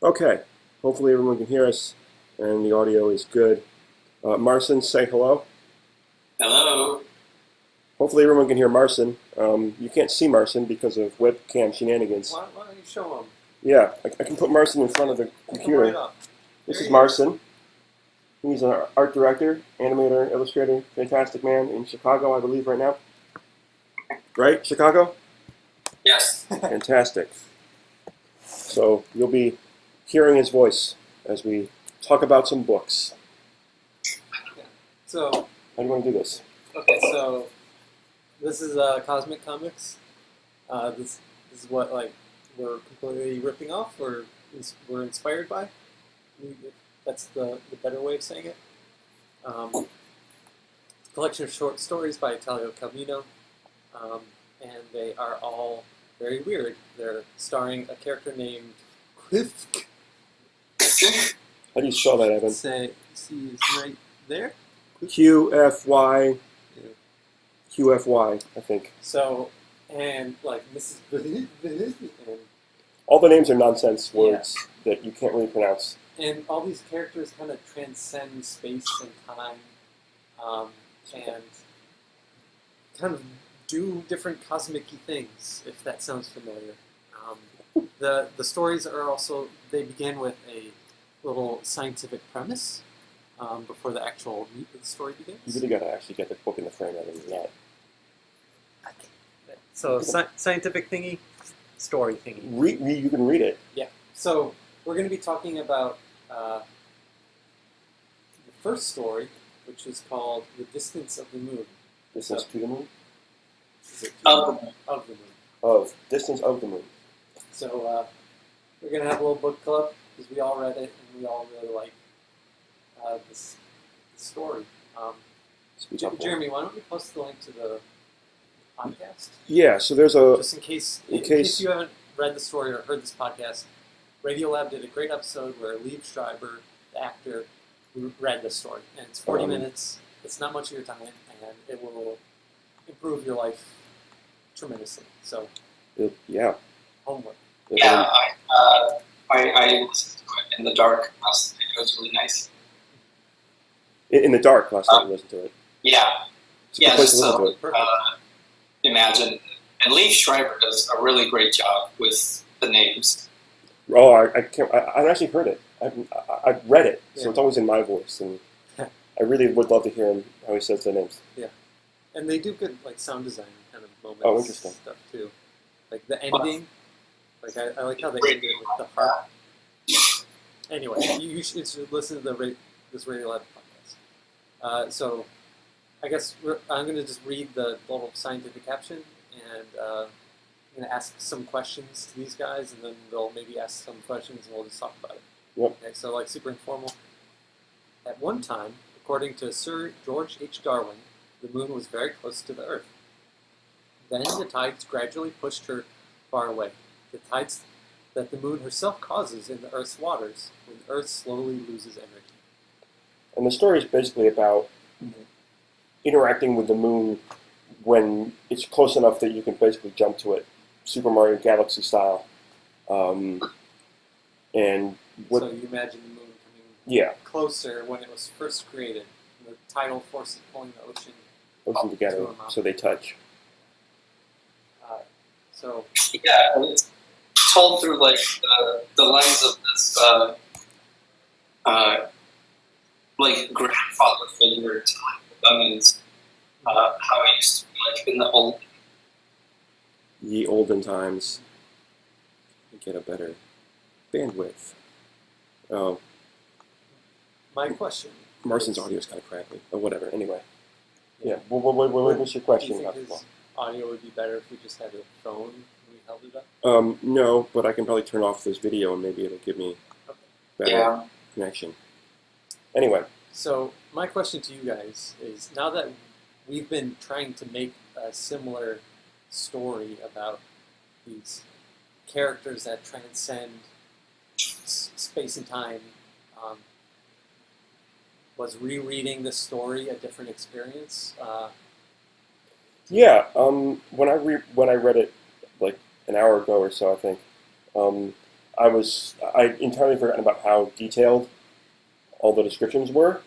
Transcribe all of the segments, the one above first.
Okay, hopefully everyone can hear us and the audio is good. Marcin, say hello. Hello. Hopefully everyone can hear Marcin. You can't see Marcin because of webcam shenanigans. Why don't you show him? Yeah, I can put Marcin in front of the computer. Right up. This There is he Marcin. He's an art director, animator, illustrator, fantastic man in Chicago, I believe, right now. Right, Chicago? Yes. Fantastic. So you'll be hearing his voice as we talk about some books. So, How do you want to do this? okay, so this is Cosmic Comics. This is what we're completely ripping off, or we're inspired by. That's the better way of saying it. Collection of short stories by Calvino, and they are all very weird. They're starring a character named Quiff. How do you spell that, Evan? See, it's right there. QFY, Yeah. QFY, I think. So, and like Mrs. and All the names are nonsense words that you can't really pronounce. And all these characters kind of transcend space and time, and kind of do different cosmic-y things, if that sounds familiar. The stories are also, they begin with a little scientific premise before the actual meat of the story begins. You really got to actually get the book in the frame rather than that. So scientific thingy, story thingy. You can read it. Yeah. So we're going to be talking about the first story, which is called "The Distance of the Moon." Distance to the moon? Is it Of the moon. Of the moon. Of. Distance of the moon. So we're going to have a little book club because we all read it and we all really like this story. Speak up more. Jeremy, why don't you post the link to the podcast? Yeah, so there's a... Just in case you haven't read the story or heard this podcast, Radiolab did a great episode where Liev Schreiber, the actor, read the story. And it's 40 minutes. It's not much of your time, and it will improve your life tremendously. So, yeah. homework. Yeah, I listened to it in the dark last night. It was really nice. In the dark last night, listen to it. Yeah, It's a good place to listen to it. Perfect. imagine. And Liev Schreiber does a really great job with the names. Oh, I can't. I've actually heard it. I've read it, so Yeah. it's always in my voice, and I really would love to hear him how he says the names. And they do good sound design kind of moments. Oh, interesting. Stuff too. Like the ending. I like how they Great. ended with the harp. Anyway, you should listen to this Radio Lab podcast. So, I guess I'm going to just read the little scientific caption, and I'm going to ask some questions to these guys, and then they'll maybe ask some questions, and we'll just talk about it. Yep. Okay, so super informal. At one time, according to Sir George H. Darwin, the moon was very close to the Earth. Then the tides gradually pushed her far away. The tides that the moon herself causes in the Earth's waters when the Earth slowly loses energy. And the story is basically about interacting with the moon when it's close enough that you can basically jump to it, Super Mario Galaxy style. And what? So you imagine the moon coming Yeah, closer when it was first created. The tidal force pulling the ocean. put them together to a mountain. so they touch. So Yeah, and it's told through the lens of this grandfather figure to the youngins, how it used to be in the old. Ye olden times. Get a better bandwidth. Oh, my question. Marcin's is, audio is kind of crackly. Oh, whatever. Anyway. Yeah. What's your question? Do you think his audio would be better if we just had a phone and we held it up? No, but I can probably turn off this video and maybe it'll give me better connection. Anyway. So my question to you guys is, now that we've been trying to make a similar story about these characters that transcend space and time, was rereading this story a different experience? Yeah. When I read it like an hour ago or so, I think I'd entirely forgotten about how detailed all the descriptions were,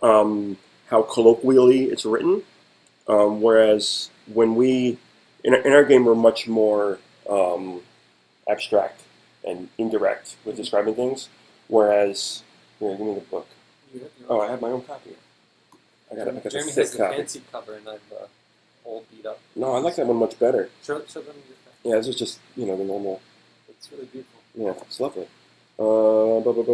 how colloquially it's written, whereas when in our game, we're much more abstract and indirect with describing things, whereas, here, give me the book. Oh, I have my own copy. I got a Jeremy thick has the copy. fancy cover, and I've old beat up. No, I like that one much better. Show them your copy. Yeah, this is just, the normal. It's really beautiful. Yeah, it's lovely. So I'm going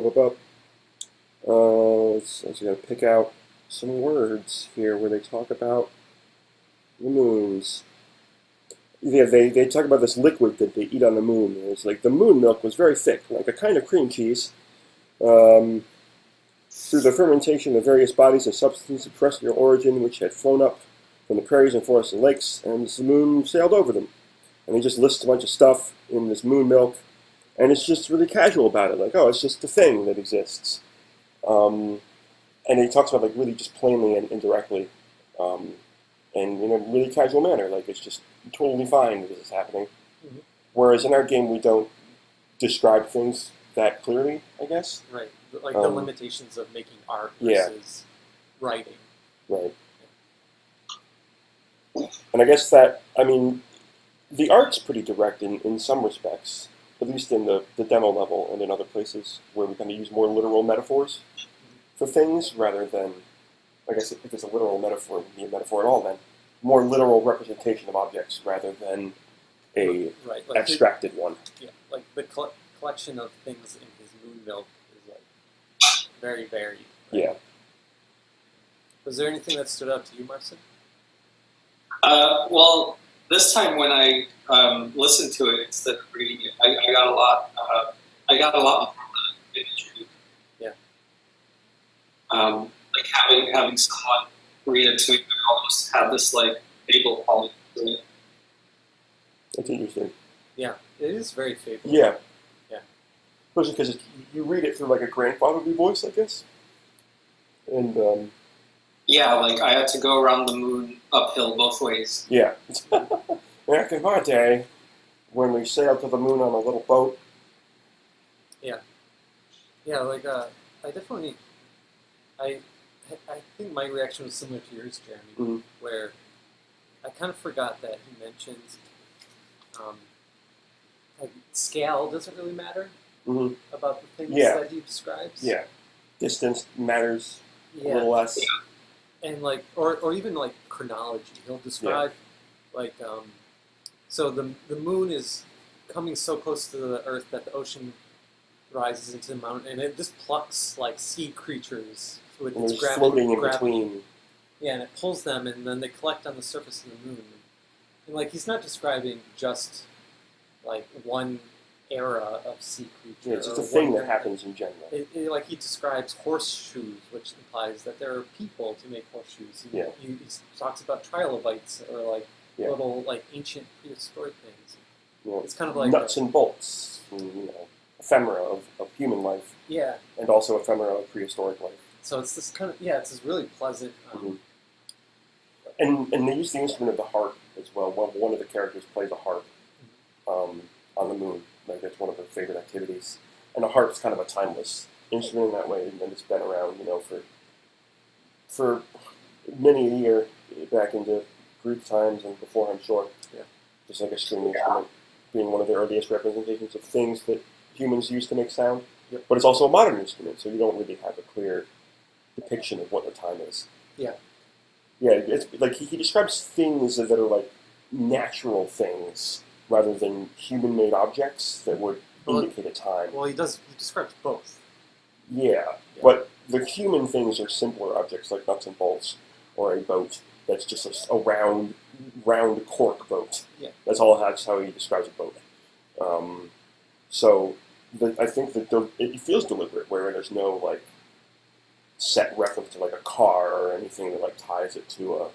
to pick out some words here where they talk about the moons. Yeah, they talk about this liquid that they eat on the moon. It's like the moon milk was very thick, like a kind of cream cheese. Through the fermentation of various bodies and substances of terrestrial origin which had flown up from the prairies and forests and lakes, and the moon sailed over them. And he just lists a bunch of stuff in this moon milk, and it's just really casual about it, like, oh, it's just a thing that exists. And he talks about, like, really just plainly and indirectly, and in a really casual manner, like, it's just totally fine that this is happening. Mm-hmm. Whereas in our game, we don't describe things that clearly, I guess. Right, like the limitations of making art Yeah. versus writing. Right. And I guess that, the art's pretty direct in some respects, at least in the demo level and in other places where we kind of use more literal metaphors for things rather than, I guess if it's a literal metaphor, it would be a metaphor at all then, more literal representation of objects rather than a Right, like abstracted one. Yeah, like the collection of things in his moon milk is like very varied. Right? Yeah. Was there anything that stood out to you, Marcin? Well, this time when I listened to it instead of reading it, I got a lot. I got a lot more from the imagery. Yeah. Like having someone read it to me, I almost have this like fable quality to it. That's interesting. Yeah, it is very favorable. Yeah. Yeah. Especially because you read it through like a grandfatherly voice, I guess. And, Yeah, like I had to go around the moon uphill both ways. yeah. Back in my day, when we sailed to the moon on a little boat. Yeah, like I definitely, I think my reaction was similar to yours, Jeremy, Mhm. where I kind of forgot that he mentioned like scale doesn't really matter Mm-hmm. about the things Yeah. that he describes. Yeah. Distance matters a Yeah. little less. And like, or even like chronology. He'll describe like, so the moon is coming so close to the Earth that the ocean rises into the mountain, and it just plucks like sea creatures with And its there's gravity. floating in between. Yeah, and it pulls them, and then they collect on the surface of the moon. And like, he's not describing just like one era of sea creature. Yeah, it's just or a thing one that happens in general. like he describes horseshoes, which implies that there are people to make horseshoes. He talks about trilobites or like Yeah. little like ancient prehistoric things. You It's kind of like nuts and bolts, and, ephemera of human life, yeah. and also ephemera of prehistoric life. So it's this kind of it's this really pleasant. Mhm. And they use the instrument of the harp as well. One of the characters plays a harp on the moon. Like that's one of their favorite activities. And a harp's kind of a timeless instrument in that way, and it's been around, for many a year back into Greek times and before, I'm sure. Yeah. Just like a string instrument being one of the earliest representations of things that humans use to make sound. Yep. But it's also a modern instrument, so you don't really have a clear depiction of what the time is. Yeah. Yeah, it's like he describes things that are like natural things rather than human-made objects that would indicate a time. Well, he describes both. Yeah, but the human things are simpler objects like nuts and bolts or a boat that's just a round cork boat. Yeah. That's how he describes a boat. I think that it feels deliberate, where there's no like set reference to like a car or anything that like ties it to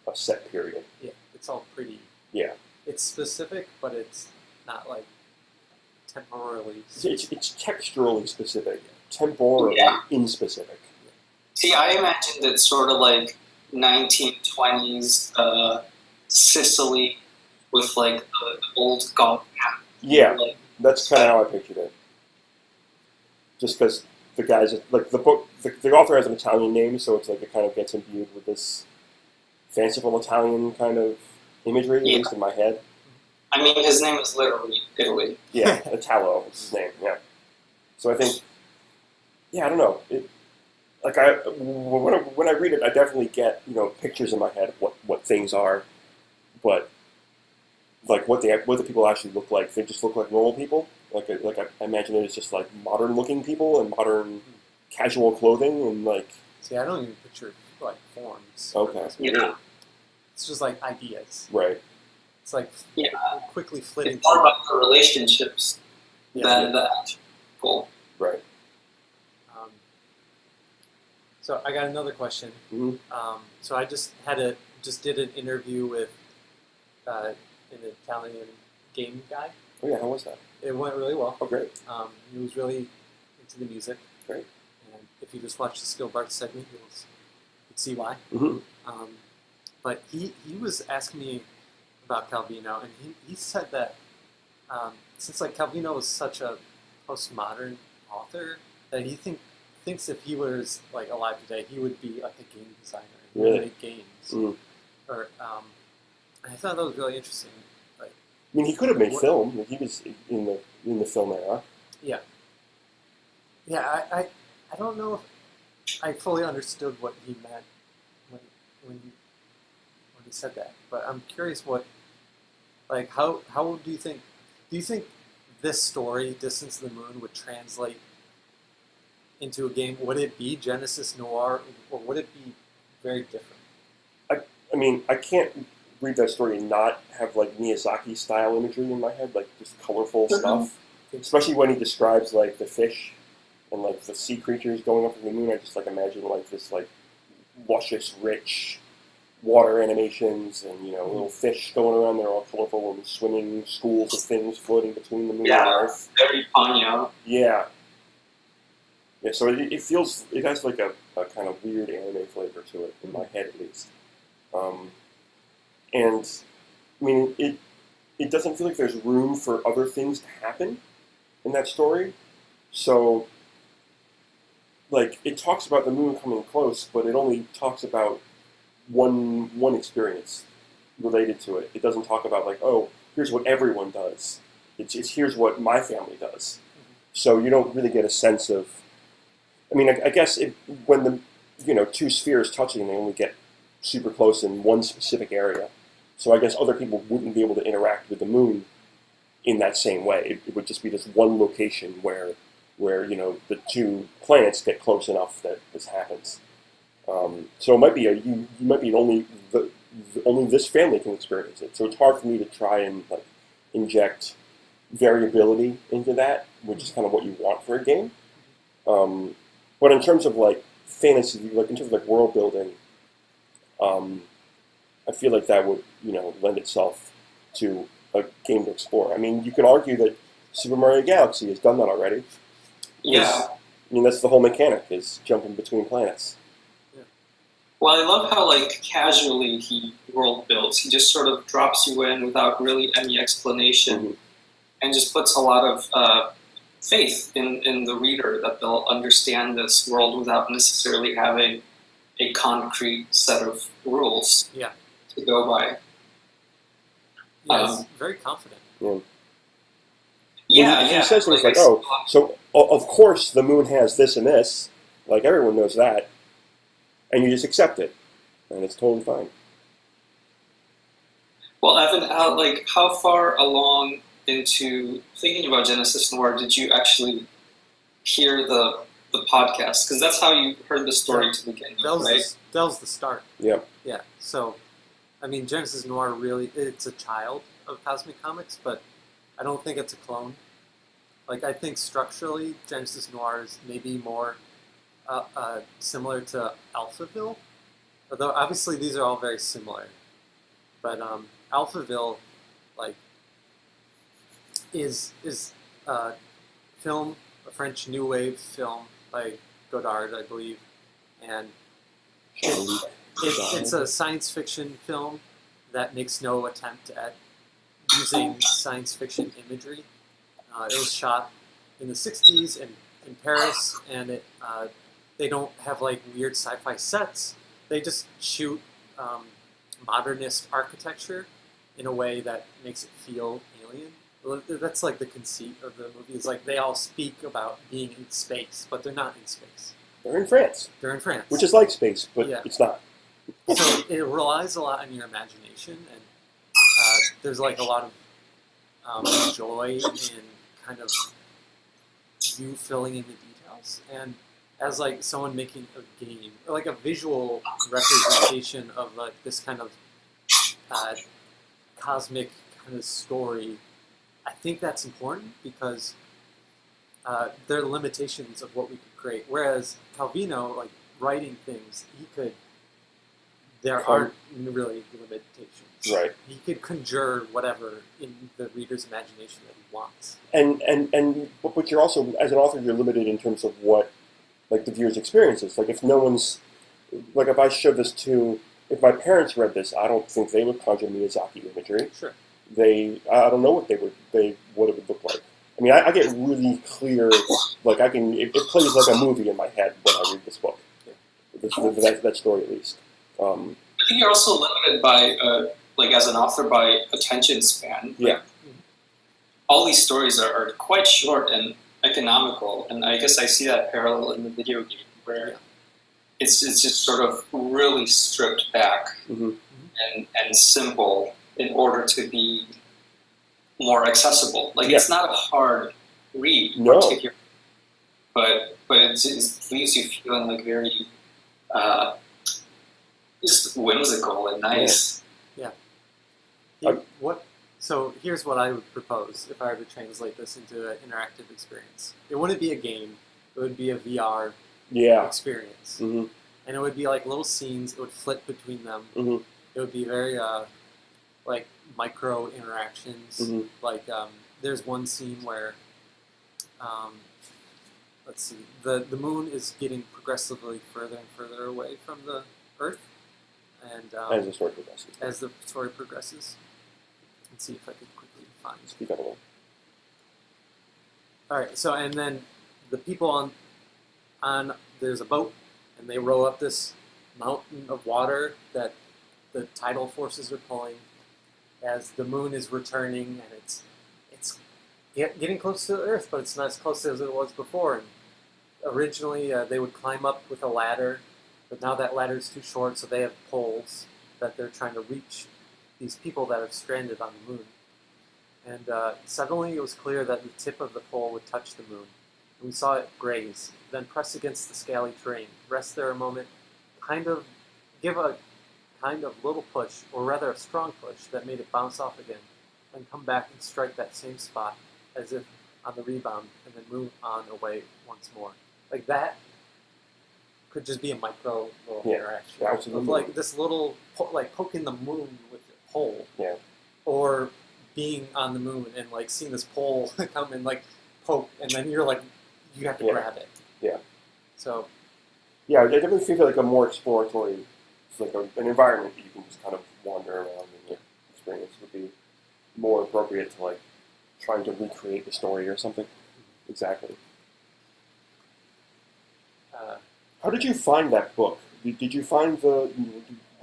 a set period. Yeah, it's all pretty. Yeah. It's specific, but it's not like temporarily. It's texturally specific, temporally inspecific. See, I imagined it sort of like 1920s Sicily with like the old golf cap. Yeah, Like That's kind of how I pictured it. Just because the guys, like the book, the author has an Italian name, so it's like it kind of gets imbued with this fanciful Italian kind of imagery, at least in my head. I mean, his name is literally Italy. Yeah, Italo is his name. Yeah. So I think, I don't know. When I read it, I definitely get pictures in my head of what things are, but like what the people actually look like. They just look like normal people. Like I imagine it as just like modern looking people and modern casual clothing and like. See, I don't even picture like forms. Okay. Yeah. It's just like ideas. Right. It's like quickly flitting. It's more about the relationships than the actual people. Right. So I got another question. Mm-hmm. So I just did an interview with an Italian game guy. Oh yeah, how was that? It went really well. Oh great. He was really into the music. Great. And if you just watch the Skill Bart segment, you'll see why. Mm-hmm. But he was asking me about Calvino, and he said that since like Calvino was such a postmodern author, that he thinks if he was like alive today, he would be like a game designer. He would make games. Mm-hmm. Or I thought that was really interesting. Like, I mean, he could have made film. He was in the film era. Yeah. Yeah, I don't know if I fully understood what he meant when he said that, but I'm curious how do you think this story, Distance to the Moon, would translate into a game? Would it be Genesis Noir, or would it be very different? I mean, I can't read that story and not have like Miyazaki style imagery in my head, like just colorful stuff. Especially when he describes like the fish and like the sea creatures going up to the moon. I just like imagine like this like luscious, rich water animations and little fish going around. They're all colorful and swimming schools of things floating between the moon and Earth. Very Ponyo. Yeah. Yeah, so it has like a kind of weird anime flavor to it, in my head at least. And, I mean, it doesn't feel like there's room for other things to happen in that story. So, like, it talks about the moon coming close, but it only talks about one experience related to it. It doesn't talk about, like, oh, here's what everyone does. It's here's what my family does. So you don't really get a sense of... I mean, I guess when the two spheres touching, they only get super close in one specific area. So I guess other people wouldn't be able to interact with the moon in that same way. It would just be this one location where the two planets get close enough that this happens. So it might be only this family can experience it. So it's hard for me to try and like inject variability into that, which is kind of what you want for a game. But in terms of like fantasy, like in terms of like world building, I feel like that would lend itself to a game to explore. I mean, you could argue that Super Mario Galaxy has done that already. Yeah. I mean, that's the whole mechanic, is jumping between planets. Yeah. Well, I love how like casually he world builds. He just sort of drops you in without really any explanation, and just puts a lot of faith in the reader that they'll understand this world without necessarily having a concrete set of rules to go by. Yeah, it's very confident. He says things like, oh, so of course the moon has this and this, like everyone knows that, and you just accept it, and it's totally fine. Well, Evan, how far along into thinking about Genesis Noir did you actually hear the podcast? Because that's how you heard the story to begin with, right? That was the start. Yeah. Yeah. So, I mean, Genesis Noir really, it's a child of Cosmic Comics, but I don't think it's a clone. Like, I think structurally, Genesis Noir is maybe more similar to Alphaville, although obviously these are all very similar. But Alphaville, like, is a film, a French New Wave film by Godard, I believe, and it's a science fiction film that makes no attempt at using science fiction imagery. It was shot in the 60s in Paris, and they don't have like weird sci-fi sets. They just shoot modernist architecture in a way that makes it feel alien. Well, that's like the conceit of the movie. Is like they all speak about being in space, but they're not in space. They're in France. They're in France, Which is like space, but Yeah. it's not. So it relies a lot on your imagination, and there's like a lot of joy in kind of you filling in the details. And as like someone making a game, or like a visual representation of like this kind of cosmic kind of story, I think that's important because there are limitations of what we could create. Whereas Calvino, like writing things, there aren't really limitations. Right. He could conjure whatever in the reader's imagination that he wants. But you're also, as an author, you're limited in terms of what, like, the viewer's experiences. Like, if no one's, like, if I showed this to, if my parents read this, I don't think they would conjure Miyazaki imagery. Sure. I don't know what it would look like. I mean, I get really clear, like, it plays like a movie in my head when I read this book. Yeah. That story, at least. I think you're also limited by, like as an author, by attention span. Yeah. All these stories are quite short and economical, and I guess I see that parallel in the video game, where it's just sort of really stripped back and simple in order to be more accessible. Like it's not a hard read, particularly, but it just leaves you feeling like very just whimsical and nice. Yeah. So here's what I would propose if I were to translate this into an interactive experience. It wouldn't be a game. It would be a VR experience. Mm-hmm. And it would be like little scenes. It would flip between them. Mm-hmm. It would be very like micro interactions. Mm-hmm. Like there's one scene where, let's see, the moon is getting progressively further and further away from the Earth. And as the story progresses. As the story progresses. Let's see if I could quickly find. Speak up a little. All right. So and then the people on there's a boat, and they row up this mountain of water that the tidal forces are pulling. As the moon is returning, and it's getting close to the Earth, but it's not as close as it was before. And originally, they would climb up with a ladder, but now that ladder is too short, so they have poles that they're trying to reach these people that are stranded on the moon. And suddenly, it was clear that the tip of the pole would touch the moon. And we saw it graze, then press against the scaly terrain, rest there a moment, give a kind of little push, or rather a strong push, that made it bounce off again, and come back and strike that same spot, as if on the rebound, and then move on away once more. Like that could just be a micro little interaction. Yeah, absolutely. Of like this little, like poking the moon with your pole. Yeah. Or being on the moon and like seeing this pole come and like poke, and then you're like, you have to grab it. Yeah. So. Yeah, I definitely feel like a more exploratory, it's like an environment that you can just kind of wander around and experience would be more appropriate to like trying to recreate the story or something. Exactly. How did you find that book? Did you find were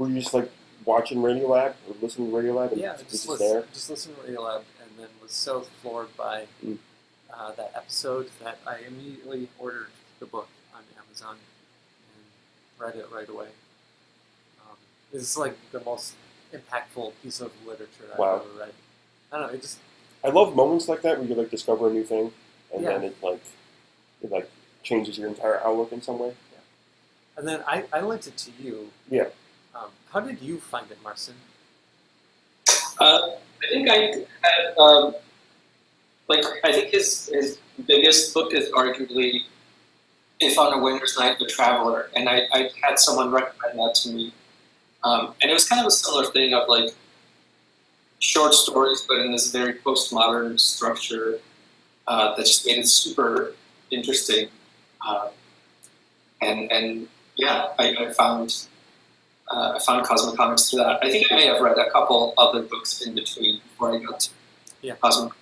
you just like watching Radiolab or listening to Radiolab? Yeah, just listened to Radiolab, and then was so floored by that episode that I immediately ordered the book on Amazon and read it right away. It's like the most impactful piece of literature I've ever read. I don't know, I love moments like that where you like discover a new thing, and then it changes your entire outlook in some way. Yeah. And then I lent it to you. Yeah. How did you find it, Marcin? I think I had, I think his biggest book is arguably If on a Winter's Night, The Traveler, and I had someone recommend that to me. And it was kind of a similar thing of like short stories, but in this very postmodern structure that just made it super interesting. And I found Cosmic Comics through that. I think I may have read a couple other books in between before I got to Cosmic.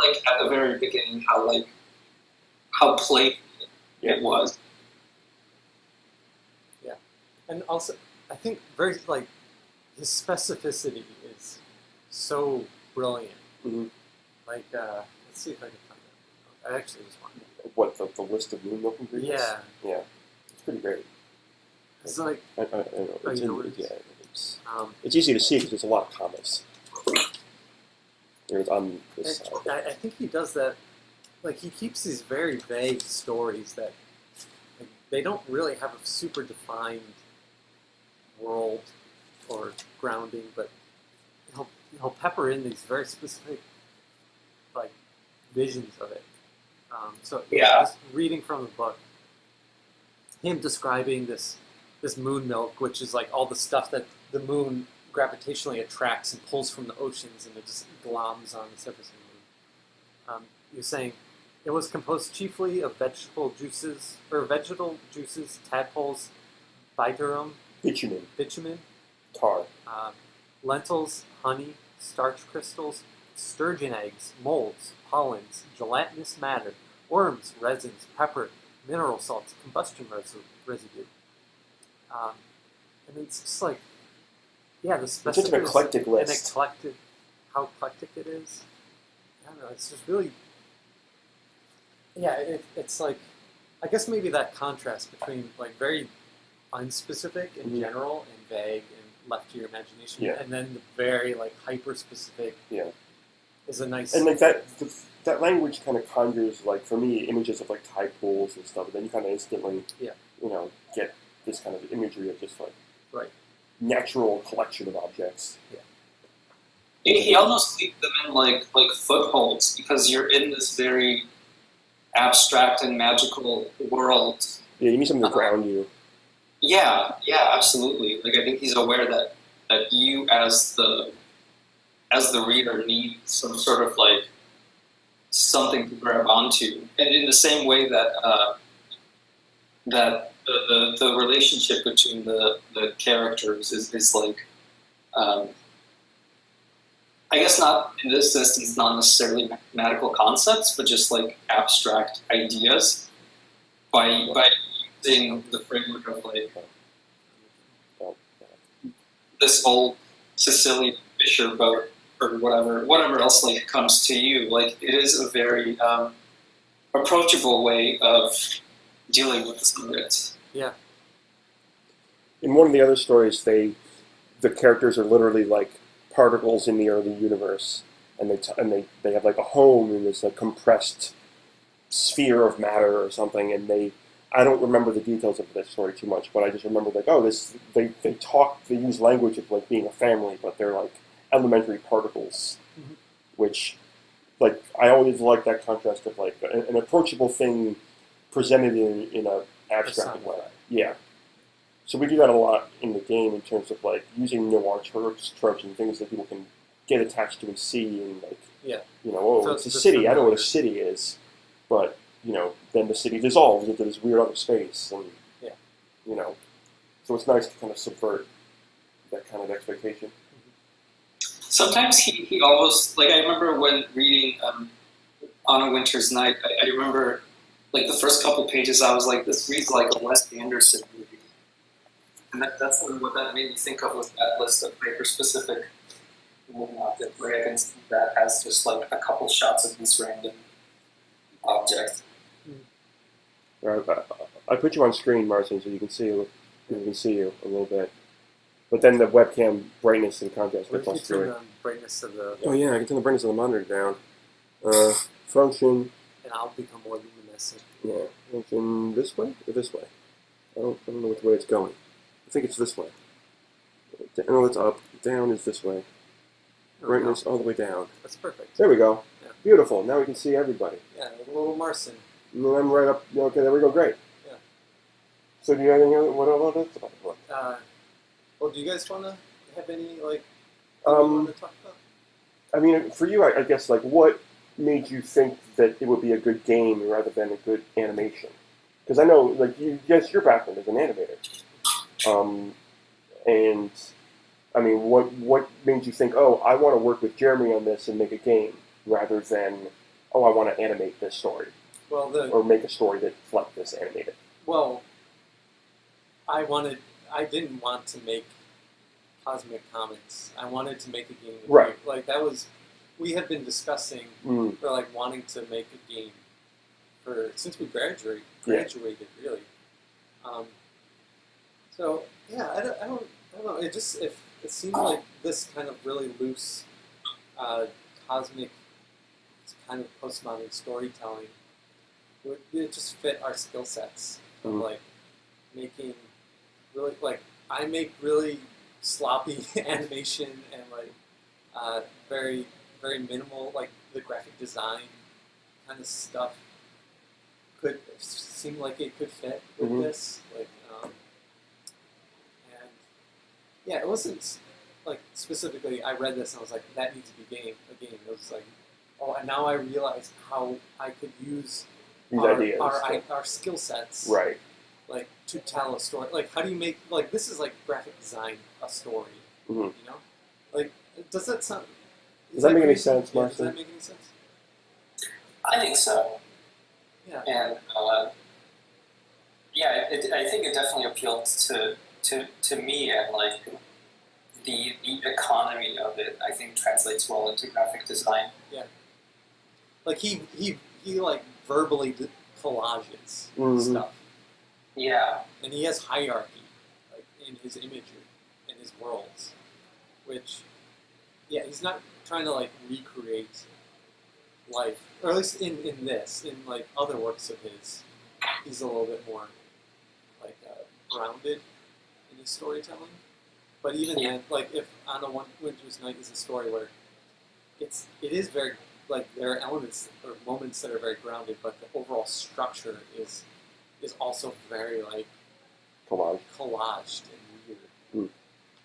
like at the very beginning how playful it was. Yeah, and also I think very like his specificity is so brilliant. Mm-hmm. Like, let's see if I can find it. I actually just want to. What, the list of moon milk ingredients? Yeah. Yeah. It's pretty great. It's like, I know. Oh, It's, you know what it is? yeah, it's easy to see because there's a lot of comments. There's on this side. I think he does that. Like, he keeps these very vague stories that like, they don't really have a super defined world or grounding, but he'll pepper in these very specific like visions of it. So just reading from the book, him describing this moon milk, which is like all the stuff that the moon gravitationally attracts and pulls from the oceans, and it just gloms on the surface of the moon. You're saying it was composed chiefly of vegetable juices, tadpoles, bitumen, Tar. lentils, honey, starch crystals, sturgeon eggs, molds, pollens, gelatinous matter, worms, resins, pepper, mineral salts, combustion residue. And it's just like, yeah, the specificity. It's just an eclectic list. How eclectic it is. I don't know, it's just really, yeah, it's like, I guess maybe that contrast between like very unspecific and general and vague and left to your imagination, and then the very like hyper-specific is a nice... And like that language kind of conjures, like, for me, images of like tide pools and stuff, and then you kind of instantly, get this kind of imagery of just like natural collection of objects. Yeah. He almost leaves them in like footholds, because you're in this very abstract and magical world. Yeah, you need something to ground you. Yeah, absolutely. Like, I think he's aware that you as the reader need some sort of like something to grab onto, and in the same way that the relationship between the characters is like, I guess not in this instance, not necessarily mathematical concepts, but just like abstract ideas by using the framework of like this old Sicilian fisher boat or whatever else like comes to you. Like, it is a very approachable way of dealing with the subject. Yeah. In one of the other stories, the characters are literally like particles in the early universe, and they have like a home in this like compressed sphere of matter or something, and I don't remember the details of that story too much, but I just remember like, they use language of like being a family, but they're like elementary particles, which, like, I always like that contrast of like an approachable thing presented in a abstract way. Yeah. So we do that a lot in the game in terms of like using noir tropes and things that people can get attached to and see, and like, so it's a city. I know what a city is, but then the city dissolves into this weird other space, and so it's nice to kind of subvert that kind of expectation. Sometimes he almost, like, I remember when reading On a Winter's Night, I remember like the first couple pages I was like, this reads like a Wes Anderson movie. And that's sort of what that made me think of, was that list of hyper-specific objects, where I can see that as just like a couple shots of this random object. Right, I put you on screen, Martin, so you can see you a little bit. But then the webcam brightness and contrast gets lost through it. Brightness of the... Oh yeah, I can turn the brightness of the monitor down. Function. And I'll become more luminescent. Yeah, function this way or this way? I don't know which way it's going. I think it's this way. No, it's up. Down is this way. Brightness all the way down. That's perfect. There we go. Yeah. Beautiful. Now we can see everybody. Yeah, a little Marson. And then I'm right up. Okay, there we go. Great. Yeah. So do you have anything else? What else about? Well, do you guys want to have any, like, you want to talk about? I mean, for you, I guess, like, what made you think that it would be a good game rather than a good animation? Because I know, like, your background is an animator. And, I mean, what made you think, oh, I want to work with Jeremy on this and make a game, rather than oh, I want to animate this story, Well, or make a story that's like this animated. well, I didn't want to make Cosmic Comics. I wanted to make a game. Right. Like that was, we had been discussing for like wanting to make a game since we graduated really. So yeah, I don't know. It seemed like this kind of really loose, cosmic, kind of postmodern storytelling. It just fit our skill sets of like making really like I make really sloppy animation and like very very minimal like the graphic design kind of stuff could seem like it could fit with this like and yeah, it wasn't like specifically I read this and I was like that needs to be a game. It was like, oh, and now I realize how I could use our skill sets, right? Like to tell a story. Like how do you make like this is like graphic design a story? You know, like does that sound? Does that make any sense, yeah, Marcy? does that make any sense? I think so. Yeah. And I think it definitely appealed to me, and like the economy of it, I think translates well into graphic design. Yeah. Like he like verbally collages stuff. Yeah. And he has hierarchy, like in his imagery, in his worlds, which, yeah, he's not trying to like recreate life, or at least in this, in like other works of his, he's a little bit more like grounded in his storytelling. But even then, like if On a Winter's Night is a story where it is very like there are elements or moments that are very grounded, but the overall structure is also very like collaged and weird.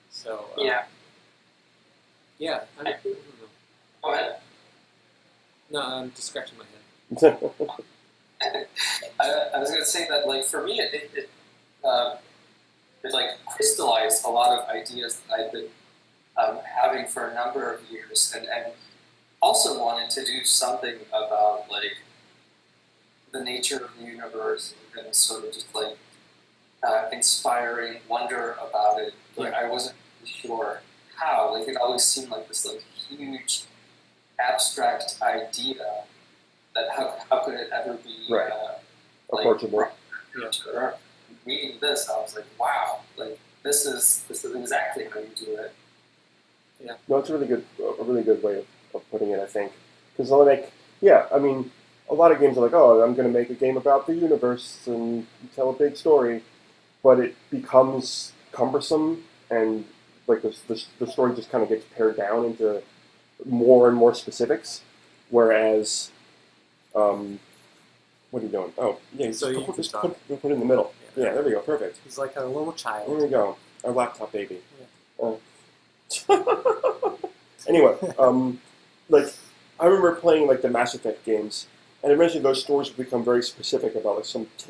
So yeah, I don't know. Go ahead. No, I'm just scratching my head. I was going to say that like for me it like crystallized a lot of ideas that I've been having for a number of years, and also wanted to do something about like the nature of the universe and sort of just like inspiring wonder about it, but I wasn't really sure how. Like it always seemed like this like huge abstract idea that how could it ever be approachable? Reading this, I was like, wow, like this is exactly how you do it. Yeah. No, it's a really good way of putting it, I think, because like, I mean, a lot of games are like, oh, I'm going to make a game about the universe and tell a big story, but it becomes cumbersome and like the story just kind of gets pared down into more and more specifics, whereas, what are you doing? Oh, yeah, so just put it in the middle. Yeah, there we go, perfect. He's like a little child. There we go, our laptop baby. Yeah. Anyway, like, I remember playing like the Mass Effect games, and eventually those stories would become very specific about like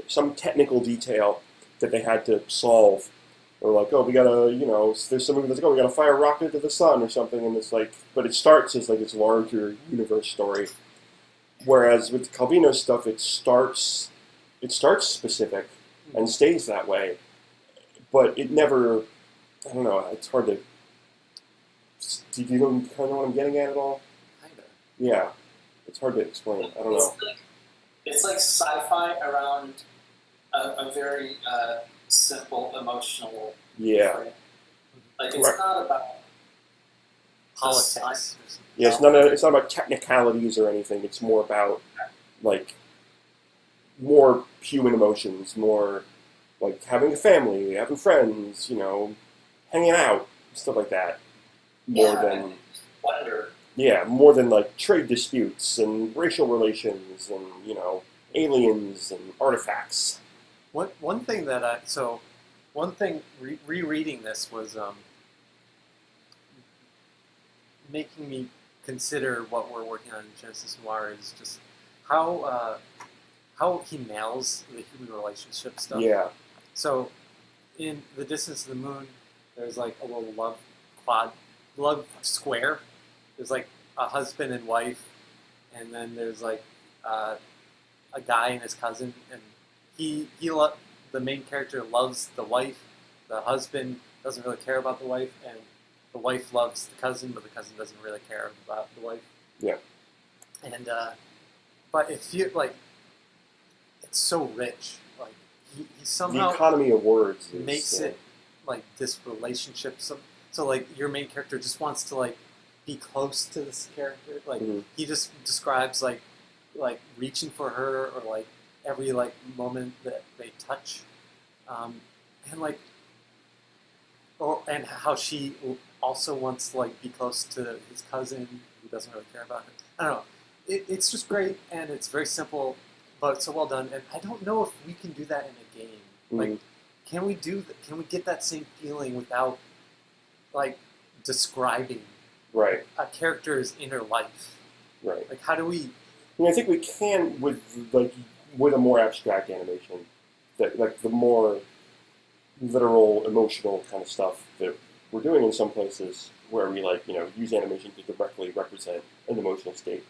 some technical detail that they had to solve. Or like, oh, we gotta, there's some movie that's like, oh, we gotta fire a rocket into the sun or something, and it's like, but it starts as like this larger universe story. Whereas with Calvino stuff, it starts specific and stays that way, but it never, I don't know, it's hard to, do you kind of know what I'm getting at all? Kinda. Yeah, it's hard to explain. I don't know. It's like sci-fi around a very simple emotional frame. Like it's not about politics. Yeah, it's not about technicalities or anything. It's more about like more human emotions, more like having a family, having friends, hanging out, stuff like that. More than wonder. Yeah, more than like trade disputes and racial relations and aliens and artifacts. One thing that rereading this was making me consider what we're working on in Genesis Noir is just how he nails the human relationship stuff. Yeah. So in The Distance of the Moon, there's like a little love square. There's like a husband and wife and then there's like a guy and his cousin, and the main character loves the wife, the husband doesn't really care about the wife, and the wife loves the cousin, but the cousin doesn't really care about the wife. Yeah. And but it feels like it's so rich. Like he somehow the economy of words makes it like this relationship. So like your main character just wants to like be close to this character. Like he just describes like reaching for her, or like every like moment that they touch, and like and how she also wants to like be close to his cousin who doesn't really care about her. I don't know. It's just great, and it's very simple, but it's so well done. And I don't know if we can do that in a game. Like, can we get that same feeling without like describing a character's inner life? Right. Like, how do we? I mean, I think we can with a more abstract animation, that like the more literal, emotional kind of stuff that we're doing in some places where we use animation to directly represent an emotional state.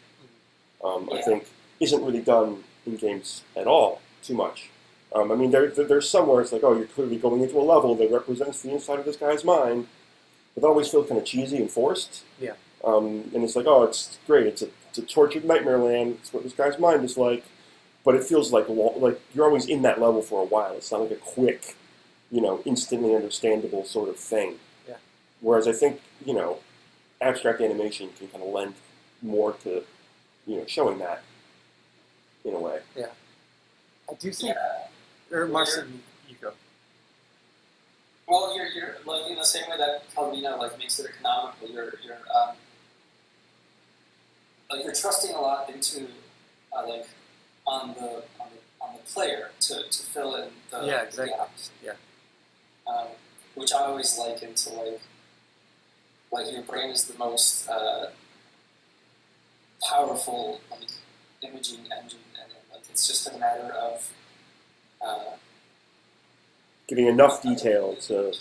I think isn't really done in games at all too much. I mean, there's somewhere it's like, oh, you're clearly going into a level that represents the inside of this guy's mind, but that always feels kind of cheesy and forced. Yeah. And it's like, oh, it's great. It's a tortured nightmare land. It's what this guy's mind is like, but it feels like you're always in that level for a while. It's not like a quick, instantly understandable sort of thing. Yeah. Whereas I think abstract animation can kind of lend more to showing that in a way. Yeah. I do think. Or Marcin, you go. Well, you're like in the same way that Calvino like makes it economical. You're trusting a lot into like on the player to fill in the exactly. gaps. Yeah. Which I always liken to like your brain is the most powerful like imaging engine, and like it's just a matter of giving enough detail to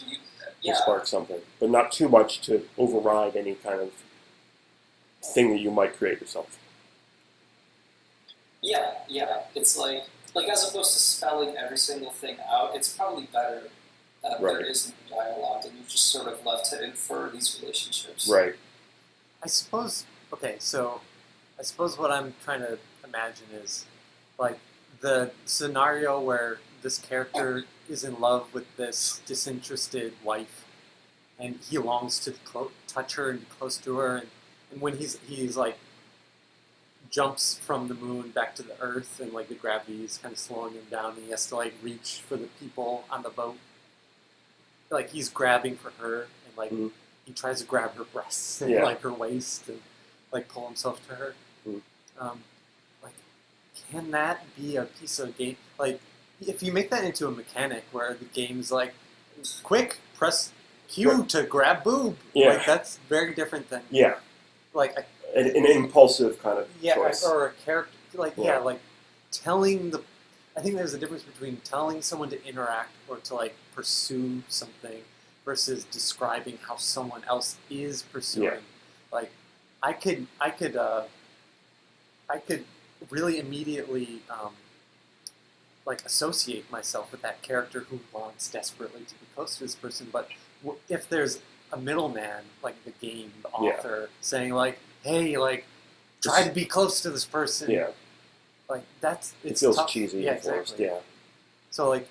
spark something, but not too much to override any kind of thing that you might create yourself. Yeah. It's like as opposed to spelling every single thing out, it's probably better that there is no dialogue and you're just sort of left to infer these relationships. Right. I suppose what I'm trying to imagine is like the scenario where this character is in love with this disinterested wife, and he longs to touch her and be close to her, and when he's like jumps from the moon back to the earth, and like the gravity is kind of slowing him down, and he has to like reach for the people on the boat. Like he's grabbing for her, and like he tries to grab her breasts and like her waist, and like pull himself to her. Like, can that be a piece of game? Like, if you make that into a mechanic where the game's like, quick, press Q to grab boob. Like that's very different than like an impulsive kind of choice. Or a character like telling the. I think there's a difference between telling someone to interact or to like pursue something versus describing how someone else is pursuing. Yeah. Like I could really immediately like associate myself with that character who wants desperately to be close to this person. But if there's a middleman, like the game, the author, saying like, "Hey, like, try to be close to this person," like it feels tough. Cheesy and forced. Yeah. So like,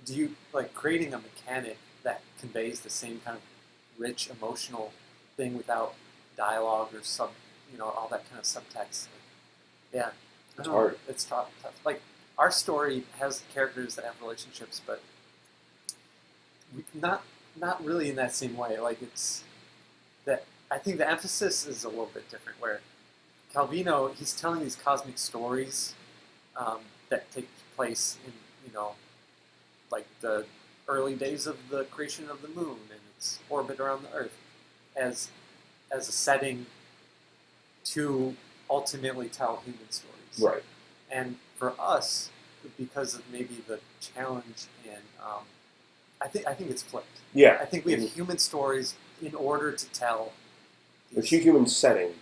do you like creating a mechanic that conveys the same kind of rich emotional thing without dialogue or all that kind of subtext? Like, it's hard. It's tough. Like our story has characters that have relationships, but not really in that same way. Like it's that I think the emphasis is a little bit different. Where Calvino, he's telling these cosmic stories that take place in like the early days of the creation of the moon and its orbit around the Earth, as a setting to ultimately tell human stories. Right. And for us, because of maybe the challenge and I think it's flipped. Yeah. I think we have human stories in order to tell. A human setting.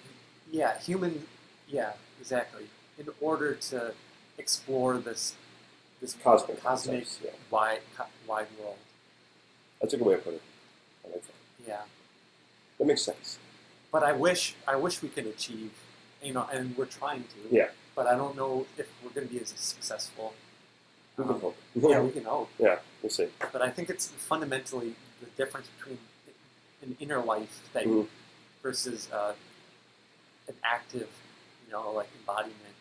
Yeah, human Yeah, exactly. In order to explore this Cosmic cosmic concepts, yeah. wide world. That's a good way of putting it. I like that. Yeah. That makes sense. But I wish we could achieve, and we're trying to. Yeah. But I don't know if we're going to be as successful. We can hope. Yeah, we can hope. Yeah, we'll see. But I think it's fundamentally the difference between an inner life that Mhm. versus an active, like embodiment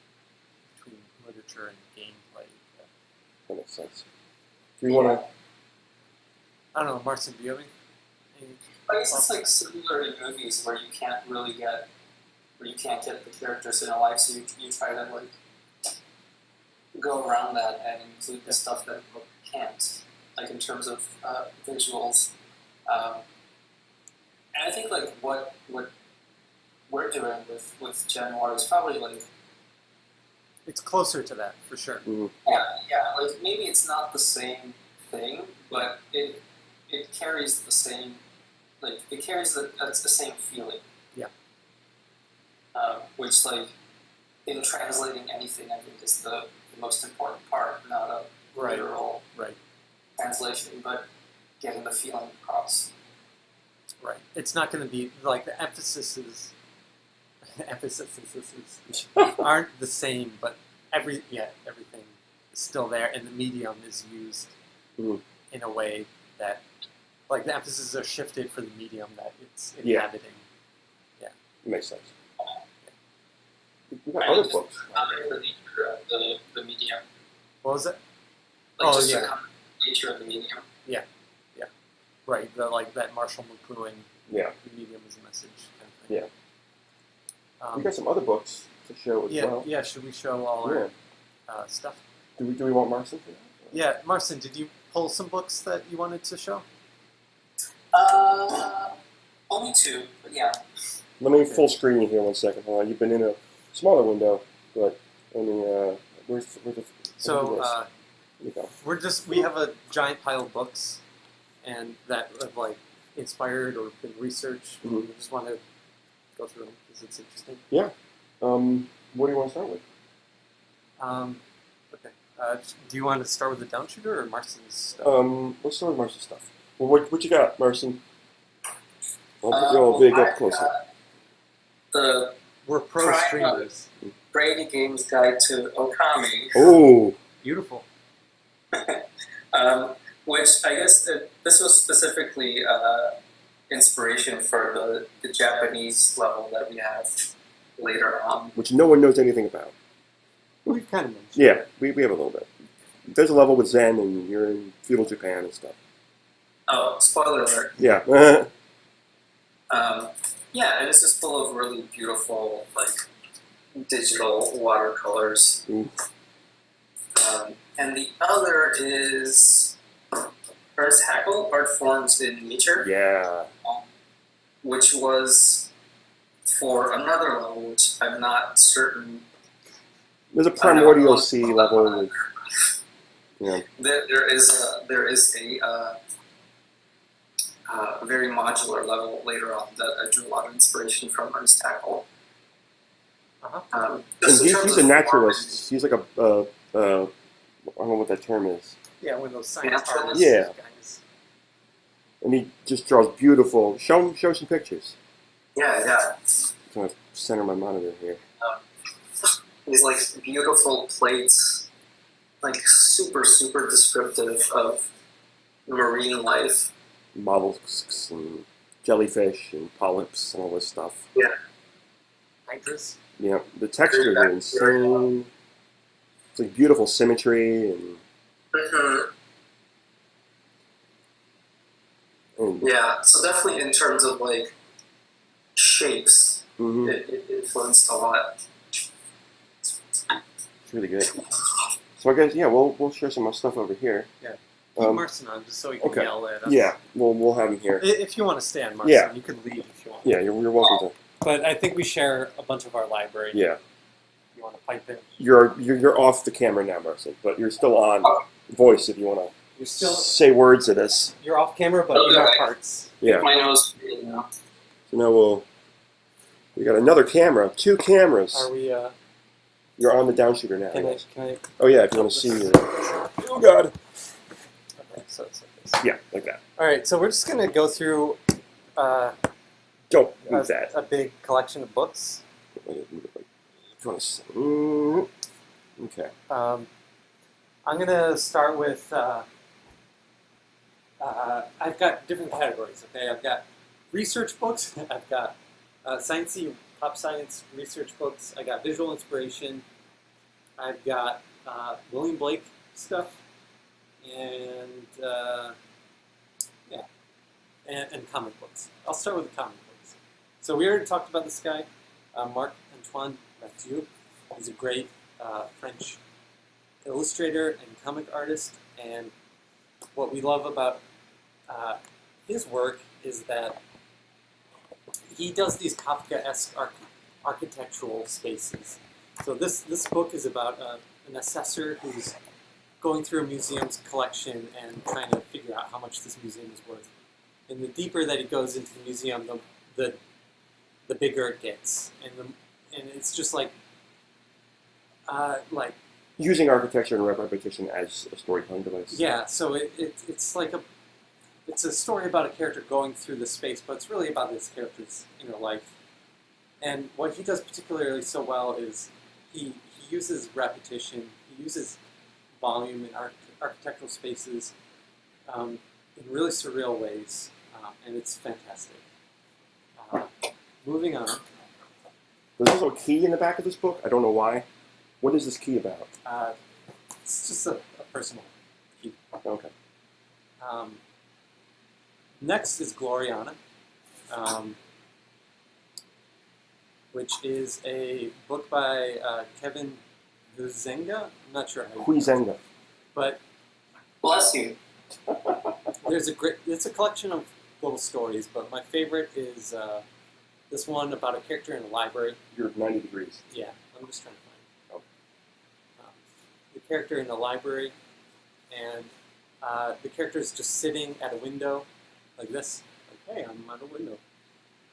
between literature and gameplay. That makes sense. Do you want to? I don't know, Marcin, do you have any I guess it's like similar in movies where you can't get the characters in a life, so you try to like go around that and include the stuff that a book can't, like in terms of visuals. And I think like what we're doing with Gen Noir is probably like It's closer to that, for sure. yeah, like maybe it's not the same thing, but it carries the same, like it carries that's the same feeling. Yeah. Which like in translating anything, I think is the most important part, not a literal translation, but getting the feeling across. Right. It's not going to be like the emphases aren't the same, but everything is still there, and the medium is used in a way that, like, the emphasis are shifted for the medium that it's inhabiting. Yeah. It makes sense. We got other books. The medium. What was it? Like just the nature of the medium. Right. Like that Marshall McLuhan. Yeah. The medium is a message kind of thing. Yeah. We got some other books to show as well. Yeah. Should we show all our stuff? Do we want Marcin for that? Yeah, Marcin, did you pull some books that you wanted to show? Only two, but yeah. Let me full screen you here 1 second. Hold on. You've been in a smaller window, but let me. Where's the? So you go. we have a giant pile of books, and that have like inspired or been researched. Mm-hmm. We just want to go through them because it's interesting. Yeah. What do you want to start with? Okay. Do you want to start with the downshooter or Marcin's stuff? Let's start with Marcin's stuff. Well, what you got, Marcin? I'll put you all big up closer. We're pro streamers. Brady Games Guide to Okami. Oh. Beautiful. Which I guess this was specifically inspiration for the Japanese level that we have later on. Which no one knows anything about. We've kind of mentioned. Yeah, we have a little bit. There's a level with Zen, and you're in feudal Japan and stuff. Oh, spoiler alert. Yeah. Yeah, and it's just full of really beautiful, like, digital watercolors. And the other is Ernst Haeckel, Art Forms in Nature. Yeah. Which was for another level, which I'm not certain. There's a primordial sea level. With, yeah. There is a very modular level later on that I drew a lot of inspiration from Ernst Haeckel. And he's a naturalist. He's like a I don't know what that term is. Yeah, one of those science artists guys. And he just draws beautiful. Show some pictures. Yeah. I'm trying to center my monitor here. These like beautiful plates, like super descriptive of marine life. Mollusks and jellyfish and polyps and all this stuff. Yeah. Hydras. Yeah, the textures are insane. It's like beautiful symmetry and. Yeah, so definitely in terms of like shapes, it influenced a lot. It's really good. So I guess we'll share some of my stuff over here. Yeah. Keep Marcin on just so he can yell at us. Yeah, we'll have him here. If you want to stand, Marcin, you can leave if you want. Yeah, you're welcome to. But I think we share a bunch of our library. Yeah. You want to pipe in? You're off the camera now, Marcin, but you're still on voice if you want to. You're still say words of this. You're off camera, but in our parts. Yeah. My nose. So now we'll We got another camera. 2 cameras. Are we? You're on the downshooter now. Can I? Oh yeah, if you want to see your. Oh God. Okay, so it's like this. Yeah, like that. All right, so we're just gonna go through Don't move that. a big collection of books. If you want to. Okay. I'm gonna start with. I've got different categories. Okay, I've got research books. I've got sciencey, pop science research books. I got visual inspiration. I've got William Blake stuff, and and comic books. I'll start with the comic books. So we already talked about this guy, Marc-Antoine Mathieu. He's a great French illustrator and comic artist, and what we love about his work is that he does these Kafka-esque architectural spaces. So this book is about an assessor who's going through a museum's collection and trying to figure out how much this museum is worth. And the deeper that he goes into the museum, the bigger it gets, and it's just like using architecture and repetition as a storytelling device. yeah. So it's like it's a story about a character going through the space, but it's really about this character's inner life. And what he does particularly so well is he uses repetition, he uses volume in architectural spaces in really surreal ways, and it's fantastic. Moving on. There's also a key in the back of this book. I don't know why. What is this key about? It's just a personal key. Okay. Next is Gloriana, which is a book by Kevin Huizenga. I'm not sure how you Huizenga. but Bless you. it's a collection of little stories, but my favorite is this one about a character in a library. You're 90 degrees. Yeah, I'm just trying to find the character in the library, and the character is just sitting at a window like this. Like, hey, I'm at a window.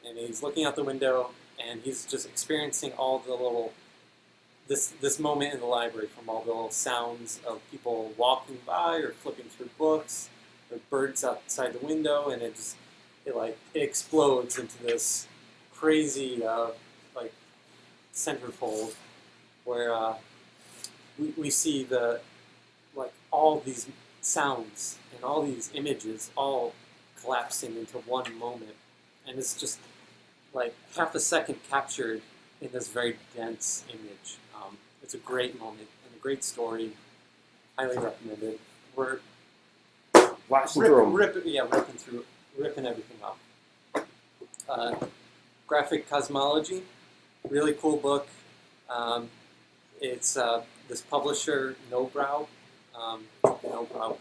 And he's looking out the window, and he's just experiencing all the little, this moment in the library, from all the little sounds of people walking by or flipping through books, or birds outside the window, and it explodes into this crazy centerfold where we see all these sounds and all these images all collapsing into one moment, and it's just like half a second captured in this very dense image. It's a great moment and a great story. Highly recommended. We're ripping everything off. Graphic Cosmology, really cool book. It's this publisher, Nobrow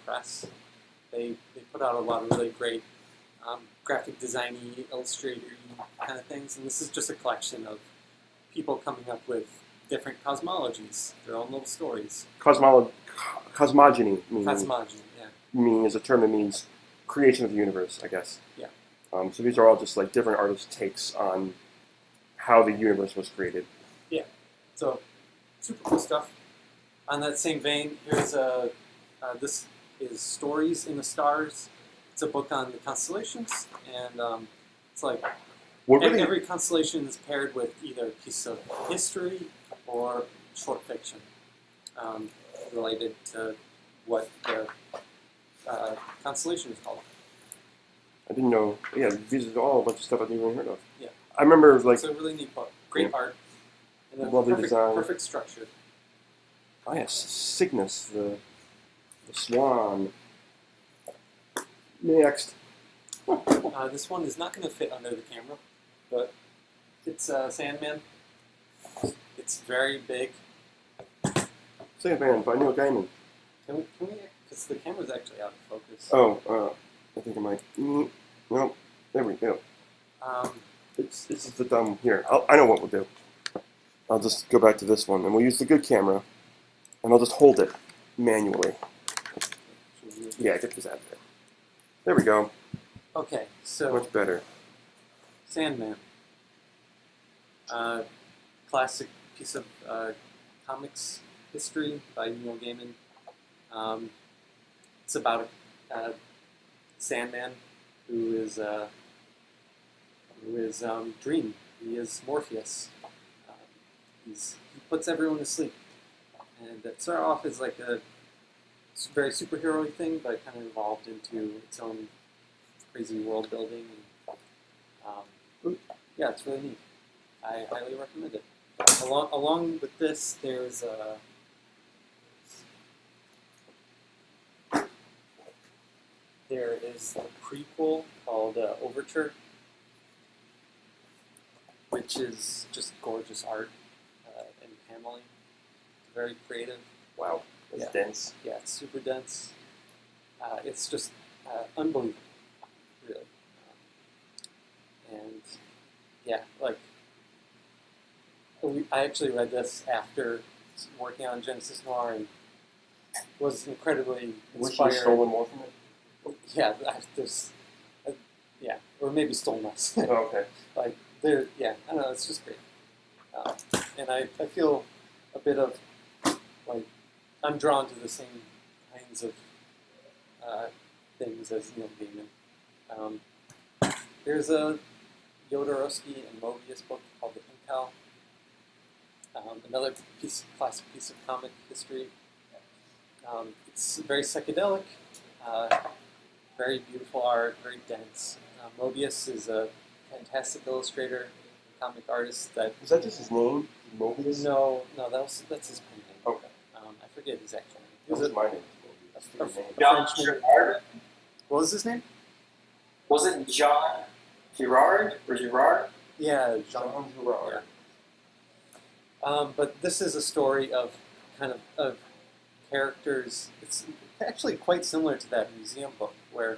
Press. They put out a lot of really great graphic design-y, illustrator-y kind of things, and this is just a collection of people coming up with different cosmologies, their own little stories. Cosmogony. Cosmology, yeah. Meaning is a term that means creation of the universe, I guess. Yeah. So these are all just like different artists' takes on how the universe was created. Yeah. So super cool stuff. On that same vein, here's this is Stories in the Stars. It's a book on the constellations, and it's like every constellation is paired with either a piece of history or short fiction related to what the constellation is called. I didn't know. Yeah, these are all a bunch of stuff I've never even heard of. Yeah. I remember It's a really neat book. Great art. And then lovely design. Perfect structure. Oh yes, Cygnus, the swan. Next. This one is not going to fit under the camera, but it's Sandman. It's very big. Sandman by Neil Gaiman. Can we? Because the camera's actually out of focus. Oh, I think I might. Well, there we go. This is the dumb here. I know what we'll do. I'll just go back to this one, and we'll use the good camera, and I'll just hold it manually. Yeah, get this out there. There we go. Okay, so Much better. Sandman. Classic piece of comics history by Neil Gaiman. It's about a Sandman who is Dream. He is Morpheus. He puts everyone to sleep, and it started off as like a very superhero thing, but kind of evolved into its own crazy world building. And, yeah, it's really neat. I highly recommend it. Along with this, there's there is a prequel called Overture, which is just gorgeous art and paneling. Very creative. Wow, it's Yeah. dense. Yeah, it's super dense. It's just unbelievable, really. And yeah, like I actually read this after working on Genesis Noir and was incredibly Wish inspired. you stolen more from it? Yeah, yeah, or maybe stole less. Oh, okay. Like yeah, I don't know. It's just great, and I feel a bit of like I'm drawn to the same kinds of things as Neil Gaiman. There's a Jodorowsky and Mobius book called The Incal. Another classic piece of comic history. It's very psychedelic, very beautiful art, very dense. Mobius is a fantastic illustrator, comic artist that. Is that just his name? Mobius? No, that's his pen name. Okay. I forget his actual name. That was my name. A Jean Frenchman. Girard? What was his name? Was it Jean Girard or Girard? Yeah, Jean Girard. Yeah. But this is a story of of characters. It's actually quite similar to that museum book where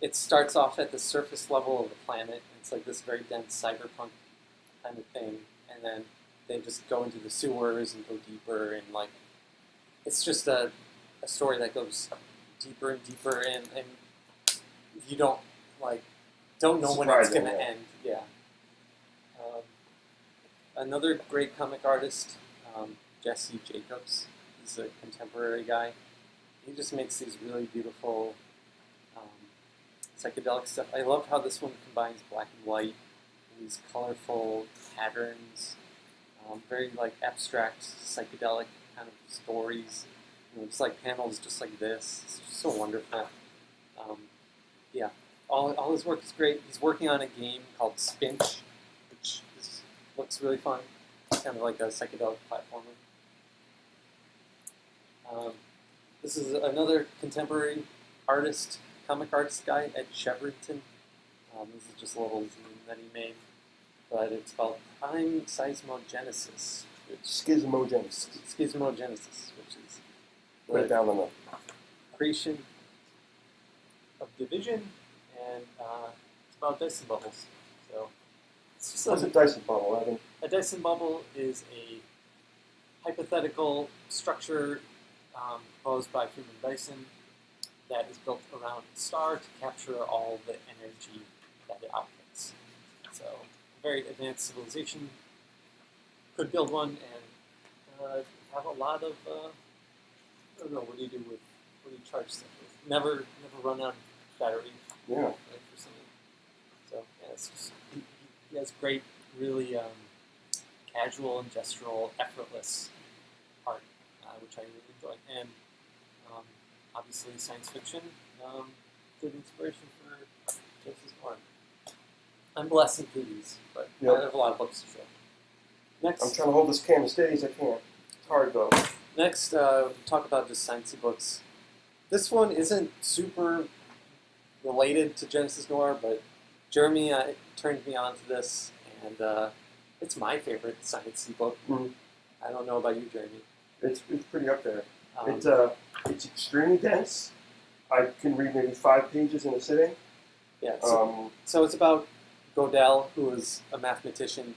it starts off at the surface level of the planet. It's like this very dense cyberpunk kind of thing, and then they just go into the sewers and go deeper, and like it's just a story that goes deeper and deeper, and you don't know when it's going to end. Yeah. Another great comic artist, Jesse Jacobs. He's a contemporary guy. He just makes these really beautiful psychedelic stuff. I love how this one combines black and white, and these colorful patterns, very like abstract psychedelic kind of stories. Just like panels, just like this. It's just so wonderful. Yeah, all his work is great. He's working on a game called Spinch, which looks really fun. It's kind of like a psychedelic platformer. This is another contemporary artist, comic artist guy, Ed Sheverington. This is just a little zine that he made, but it's called Prime Seismogenesis. Schismogenesis. Schismogenesis, which is Right down the middle. creation of division, and it's about Dyson bubbles. So it's just What's a Dyson bubble, Evan? a Dyson bubble is a hypothetical structure proposed by Freeman Dyson that is built around a star to capture all the energy that it outputs. So a very advanced civilization could build one and have a lot of I don't know, what do you charge stuff with? Never run out of battery. Yeah. Right, for something. So yeah, it's just, he has great, really casual and gestural, effortless art, which I really enjoy. And obviously science fiction, good inspiration for Genesis Noir. I'm blessing through these, but Yep. I have a lot of books to show. Next. I'm trying to hold this camera steady as I can. It's hard though. Next, talk about just sciencey books. This one isn't super related to Genesis Noir, but Jeremy turned me on to this, and it's my favorite sciencey book. Mhm. I don't know about you, Jeremy. It's pretty up there. Um, It's extremely dense. I can read maybe 5 pages in a sitting. yeah. So it's about Gödel, who is a mathematician,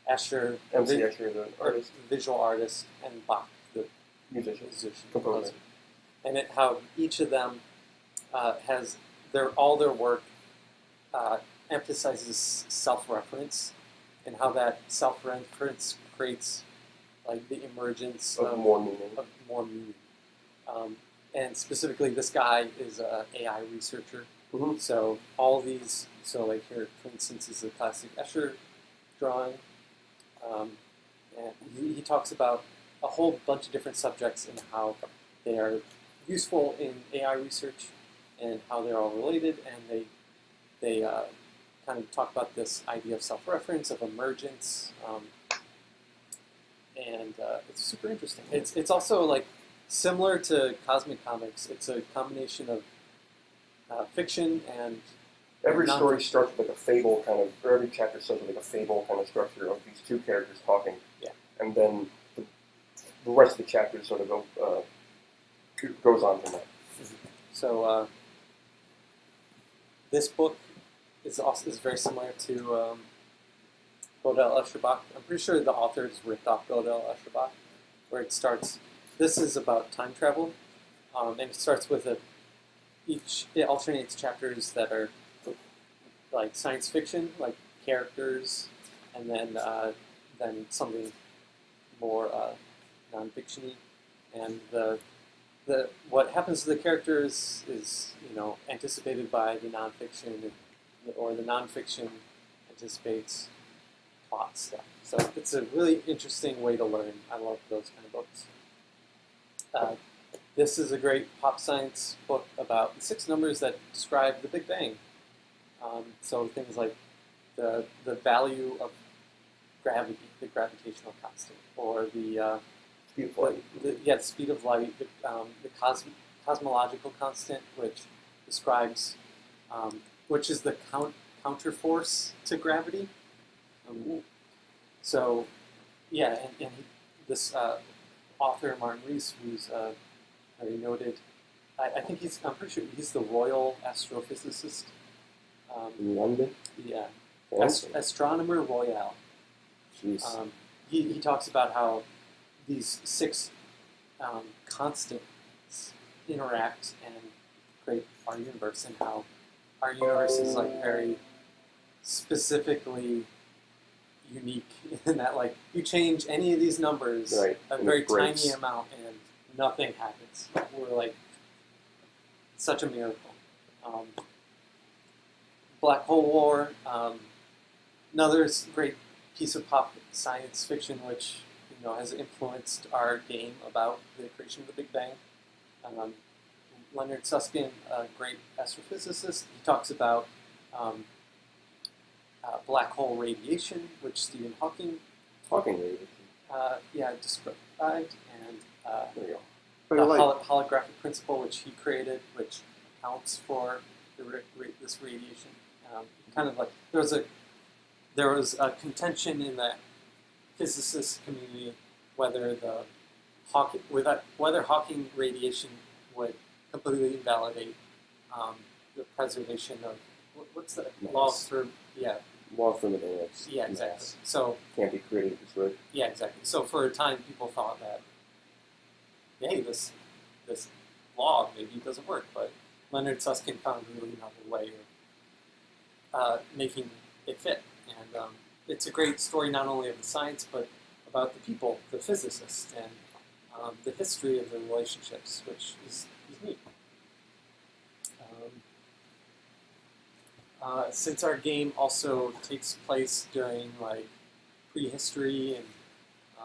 Escher, MC Escher, the artist, visual artist, and Bach, the musician, musician, composer. and how each of them has all their work emphasizes self-reference and how that self-reference creates like the emergence Of more meaning. Of more meaning. And specifically, this guy is an AI researcher. Mm-hmm. So all these, so like here, for instance, is a classic Escher drawing. And he talks about a whole bunch of different subjects and how they are useful in AI research and how they're all related. And they kind of talk about this idea of self-reference, of emergence. And it's super interesting. It's also like similar to cosmic comics. It's a combination of fiction and Every story non-fiction. starts with like a fable kind of, or every chapter starts with like a fable kind of structure of these two characters talking. Yeah. And then the rest of the chapters sort of goes on from that. So this book is very similar to Godel Escherbach. I'm pretty sure the authors ripped off Godel Escherbach, where it starts. This is about time travel, and it starts with it alternates chapters that are like science fiction, like characters, and then something more non-fictiony, and the what happens to the characters is anticipated by the nonfiction, or the nonfiction anticipates plot stuff. So it's a really interesting way to learn. I love those kind of books. This is a great pop science book about the 6 numbers that describe the Big Bang. So things like the value of gravity, the gravitational constant, or the Speed of light. the speed of light, the cosmological constant, which describes, which is the counterforce to gravity. So, yeah, and this author, Martin Rees, who's very noted, I'm pretty sure he's the Royal Astrophysicist. In London? Yeah. Fancy. Astronomer Royal. Jeez. He talks about how these 6 constants interact and create our universe, and how our universe is like very specifically unique in that like you change any of these numbers Right. a And very it breaks. tiny amount and nothing happens. We're like such a miracle. Black Hole War, another great piece of pop science fiction which has influenced our game about the creation of the Big Bang. Leonard Susskind, a great astrophysicist, he talks about black hole radiation, which Stephen Hawking radiation. described, and There you go. the But I like holographic principle, which he created, which accounts for this radiation. Kind of like there was a contention in the physicist community whether Hawking radiation would completely invalidate the preservation of what's the law of law of thermodynamics. yeah, exactly. So Can't be created this way. yeah, exactly. So for a time, people thought that hey, this law maybe doesn't work, but Leonard Susskind found really another way of making it fit, and it's a great story not only of the science but about the people, the physicists, and the history of the relationships, which is neat. Since our game also takes place during like prehistory and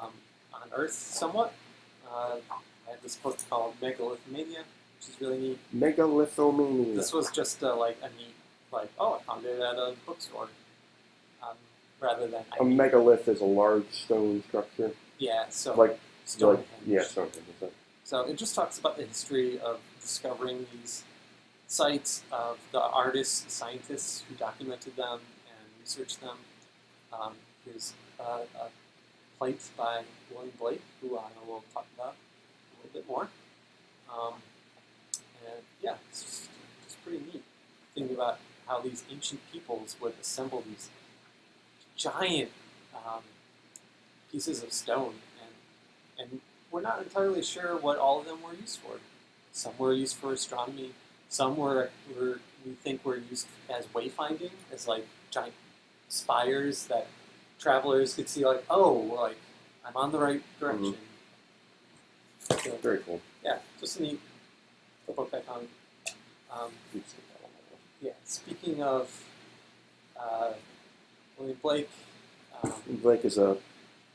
on Earth somewhat, I have this book called Megalithomania, which is really neat. Megalithomania. This was just like a neat, like, oh, I found it at a bookstore, rather than A megalith is a large stone structure. yeah, so Like Stonehenge. Yeah, Stonehenge. So it just talks about the history of discovering these sites, of the artists, scientists who documented them and researched them. Here's a plate by William Blake, who I know we'll talk about a little bit more. And yeah, it's just pretty neat thinking about how these ancient peoples would assemble these giant pieces of stone, and we're not entirely sure what all of them were used for. Some were used for astronomy. Some we think were used as wayfinding, as like giant spires that travelers could see like, oh, like I'm on the right direction. So, Very cool. yeah, just a neat book I found. Yeah, speaking of William Blake, Blake is a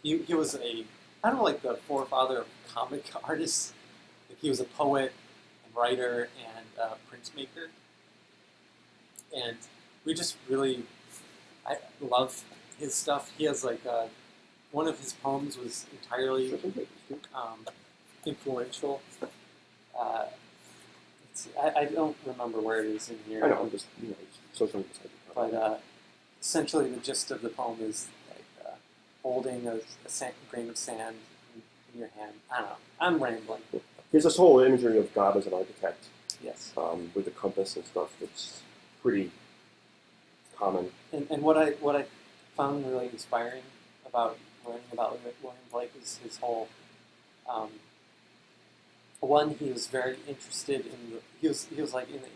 he was a kind of like the forefather of comic artists. Like he was a poet and writer and printmaker, and we just really I love his stuff. He has like one of his poems was entirely influential. I don't remember where it is in here. I know, I'm just, social But essentially, the gist of the poem is like holding a grain of sand in your hand. I don't know. I'm rambling. Here's this whole imagery of God as an architect. Yes. With the compass and stuff. It's pretty common. And what I found really inspiring about learning about William Blake is his whole. One, he was very interested in he was like in the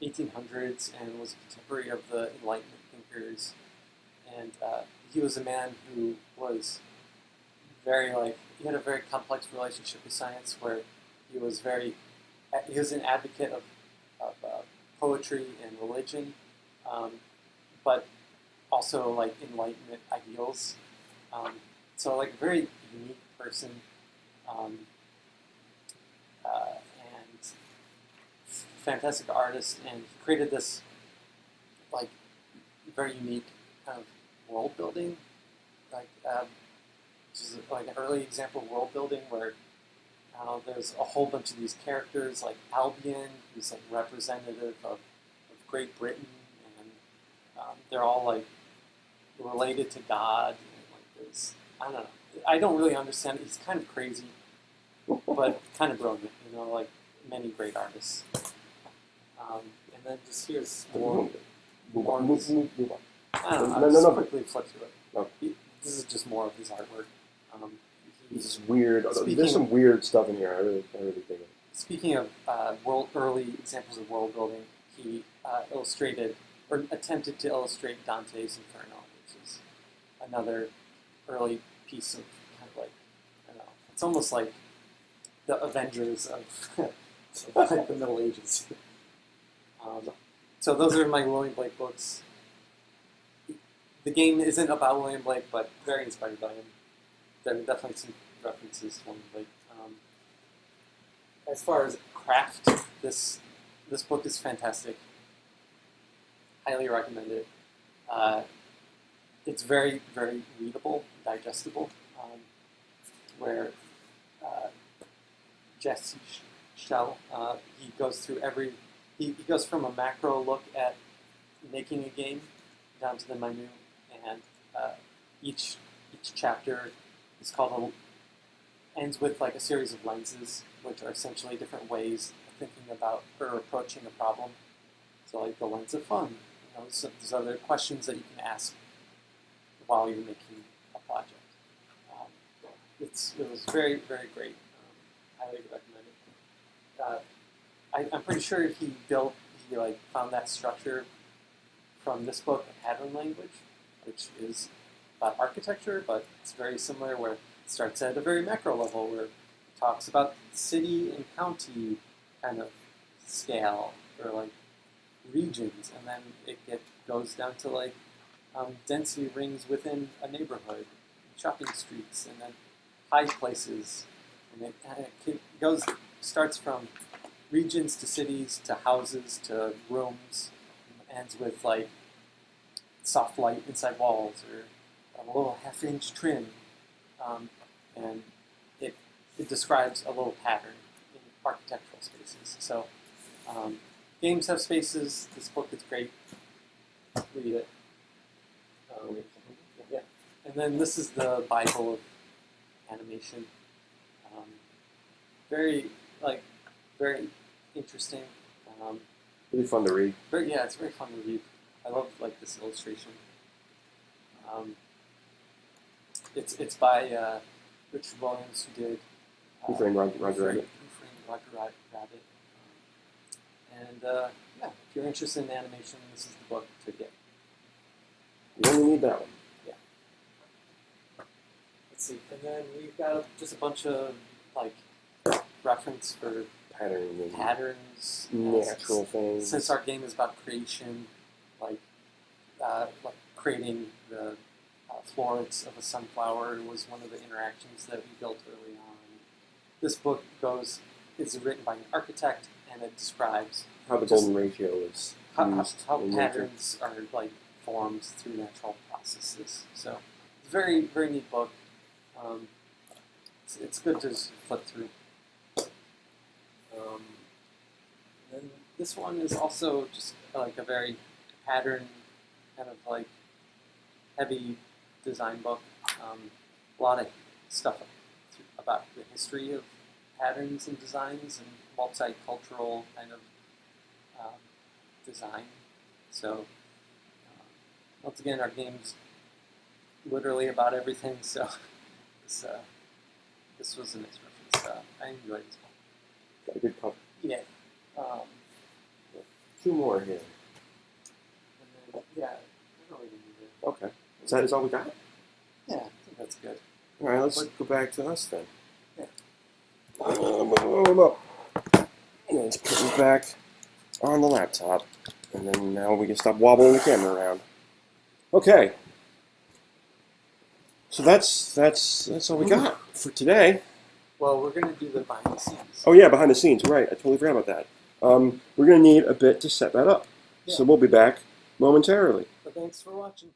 1800s and was a contemporary of the Enlightenment thinkers, and he was a man who was very he had a very complex relationship with science, where he was an advocate of poetry and religion, but also like Enlightenment ideals. So like a very unique person. And fantastic artist, and he created this like very unique kind of world building, which is like an early example of world building where there's a whole bunch of these characters like Albion, who's like representative of Great Britain, and they're all like related to God. And, like there's I don't really understand it. He's kind of crazy, but kind of brilliant, like many great artists. And then just here's more. I don't know. I'll quickly flip through it. No. This is just more of his artwork. This is weird. Speaking There's some weird stuff in here. I really dig it. Speaking of early examples of world building, he illustrated or attempted to illustrate Dante's Inferno, which is another early piece of kind of like it's almost like the Avengers of like the Middle Ages. So those are my William Blake books. The game isn't about William Blake, but very inspired by him. There are definitely some references to William Blake. As far as craft, this book is fantastic. Highly recommend it. It's very, very readable, digestible. Where Jesse Shell, he goes through he goes from a macro look at making a game down to the minute, and each chapter is ends with like a series of lenses, which are essentially different ways of thinking about or approaching a problem. So like the lens of fun, so there's other questions that you can ask while you're making a project. It was very, very great. Highly recommend it. I'm pretty sure he found that structure from this book, A Pattern Language, which is about architecture, but it's very similar, where it starts at a very macro level, where it talks about city and county kind of scale, or like regions, and then it goes down to like density rings within a neighborhood, shopping streets, and then high places, and it starts from regions to cities to houses to rooms, and ends with like soft light inside walls or a little half-inch trim, and it describes a little pattern in architectural spaces. So games have spaces. This book is great. Read it. Yeah, and then this is the Bible of animation. Very interesting. Really fun to read. It's very fun to read. I love like this illustration. It's by Richard Williams, who did Who Framed Roger Rabbit. Who Framed Roger Rabbit. And if you're interested in animation, this is the book to get. You only need that one. Yeah. see. And then we've got just a bunch of like reference for Pattern and patterns, natural things. Since our game is about creation, like creating the florets of a sunflower was one of the interactions that we built early on. This book is written by an architect, and it describes How the golden ratio is used how in nature. patterns are like formed through natural processes. So, it's a very, very neat book. It's good to just flip through. And this one is also just like a very pattern, kind of like heavy design book. A lot of stuff about the history of patterns and designs and multicultural kind of design. So once again, our game's literally about everything. So this was a nice reference. I enjoyed this one. Got a good cover. Yeah. 2 more here. And then, yeah, I don't really need it. Okay. Is all we got? Yeah, I think that's good. All right, let's go back to us then. Yeah. Let's put it back on the laptop, and then now we can stop wobbling the camera around. Okay. So that's all we got for today. Well, we're going to do the behind the scenes. Oh yeah, behind the scenes, right? I totally forgot about that. We're going to need a bit to set that up, Yeah. so we'll be back momentarily. But thanks for watching.